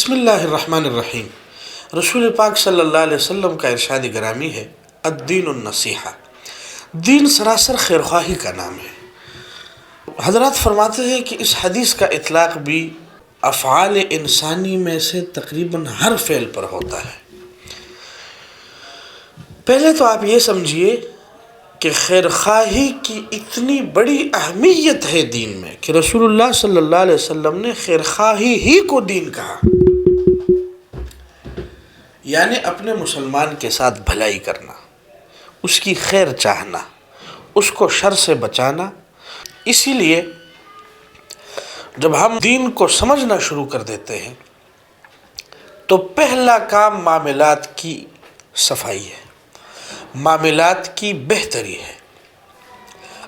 بسم اللہ الرحمن الرحیم۔ رسول پاک صلی اللہ علیہ وسلم کا ارشاد گرامی ہے، الدین النصیحہ، دین سراسر خیرخواہی کا نام ہے۔ حضرات فرماتے ہیں کہ اس حدیث کا اطلاق بھی افعال انسانی میں سے تقریباً ہر فعل پر ہوتا ہے۔ پہلے تو آپ یہ سمجھیے کہ خیرخواہی کی اتنی بڑی اہمیت ہے دین میں کہ رسول اللہ صلی اللہ علیہ وسلم نے خیرخواہی ہی کو دین کہا، یعنی اپنے مسلمان کے ساتھ بھلائی کرنا، اس کی خیر چاہنا، اس کو شر سے بچانا۔ اسی لیے جب ہم دین کو سمجھنا شروع کر دیتے ہیں تو پہلا کام معاملات کی صفائی ہے، معاملات کی بہتری ہے۔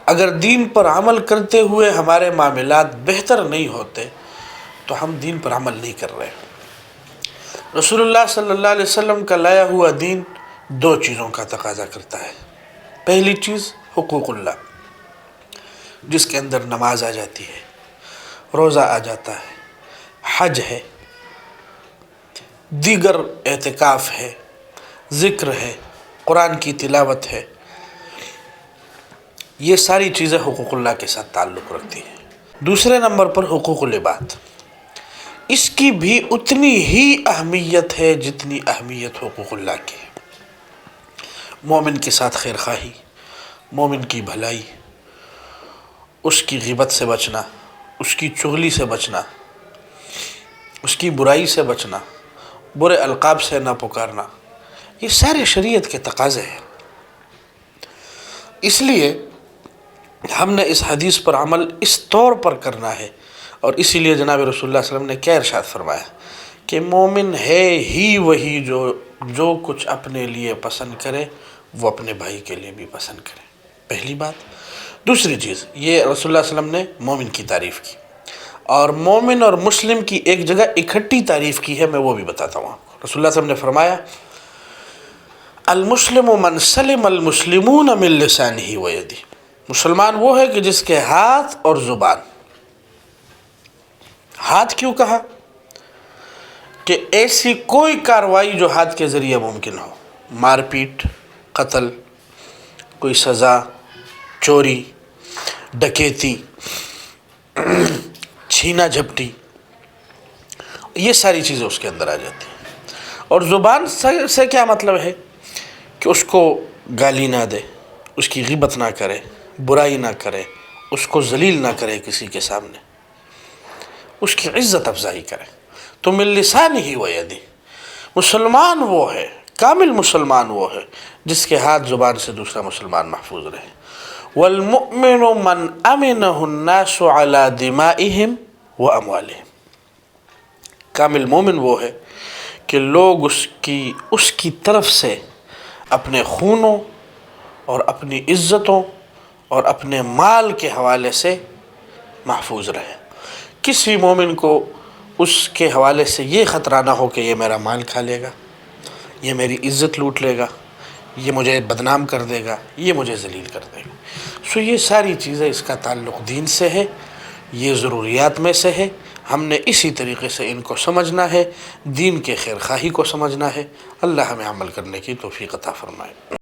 اگر دین پر عمل کرتے ہوئے ہمارے معاملات بہتر نہیں ہوتے تو ہم دین پر عمل نہیں کر رہے۔ رسول اللہ صلی اللہ علیہ وسلم کا لایا ہوا دین دو چیزوں کا تقاضا کرتا ہے۔ پہلی چیز حقوق اللہ، جس کے اندر نماز آ جاتی ہے، روزہ آ جاتا ہے، حج ہے، دیگر اعتکاف ہے، ذکر ہے، قرآن کی تلاوت ہے۔ یہ ساری چیزیں حقوق اللہ کے ساتھ تعلق رکھتی ہیں۔ دوسرے نمبر پر حقوق العباد، اس کی بھی اتنی ہی اہمیت ہے جتنی اہمیت حقوق اللہ کی ہے۔ مومن کے ساتھ خیرخواہی، مومن کی بھلائی، اس کی غیبت سے بچنا، اس کی چغلی سے بچنا، اس کی برائی سے بچنا، برے القاب سے نہ پکارنا، یہ سارے شریعت کے تقاضے ہیں۔ اس لیے ہم نے اس حدیث پر عمل اس طور پر کرنا ہے، اور اسی لیے جناب رسول اللہ صلی اللہ علیہ وسلم نے کیا ارشاد فرمایا کہ مومن ہے ہی وہی جو کچھ اپنے لیے پسند کرے وہ اپنے بھائی کے لیے بھی پسند کرے۔ پہلی بات۔ دوسری چیز، یہ رسول اللہ صلی اللہ علیہ وسلم نے مومن کی تعریف کی، اور مومن اور مسلم کی ایک جگہ اکٹھی تعریف کی ہے، میں وہ بھی بتاتا ہوں آپ کو۔ رسول اللہ صلی اللہ علیہ وسلم نے فرمایا المسلم من سلم المسلمون من لسانہ ویدہ، مسلمان وہ ہے کہ جس کے ہاتھ اور زبان۔ ہاتھ کیوں کہا؟ کہ ایسی کوئی کارروائی جو ہاتھ کے ذریعے ممکن ہو، مار پیٹ، قتل، کوئی سزا، چوری، ڈکیتی، چھینا جھپٹی، یہ ساری چیزیں اس کے اندر آ جاتی ہیں۔ اور زبان سے کیا مطلب ہے؟ کہ اس کو گالی نہ دے، اس کی غیبت نہ کرے، برائی نہ کرے، اس کو ذلیل نہ کرے کسی کے سامنے، اس کی عزت افزائی کرے۔ تو من لسانہ ویدہ، مسلمان وہ ہے، کامل مسلمان وہ ہے جس کے ہاتھ زبان سے دوسرا مسلمان محفوظ رہے۔ والمؤمن من امنہ الناس علی دمائہم واموالہم، کامل مومن وہ ہے کہ لوگ اس کی طرف سے اپنے خونوں اور اپنی عزتوں اور اپنے مال کے حوالے سے محفوظ رہے۔ کسی مومن کو اس کے حوالے سے یہ خطرہ نہ ہو کہ یہ میرا مال کھا لے گا، یہ میری عزت لوٹ لے گا، یہ مجھے بدنام کر دے گا، یہ مجھے ذلیل کر دے گا۔ سو یہ ساری چیزیں، اس کا تعلق دین سے ہے، یہ ضروریات میں سے ہے۔ ہم نے اسی طریقے سے ان کو سمجھنا ہے، دین کے خیرخواہی کو سمجھنا ہے۔ اللہ ہمیں عمل کرنے کی توفیق عطا فرمائے۔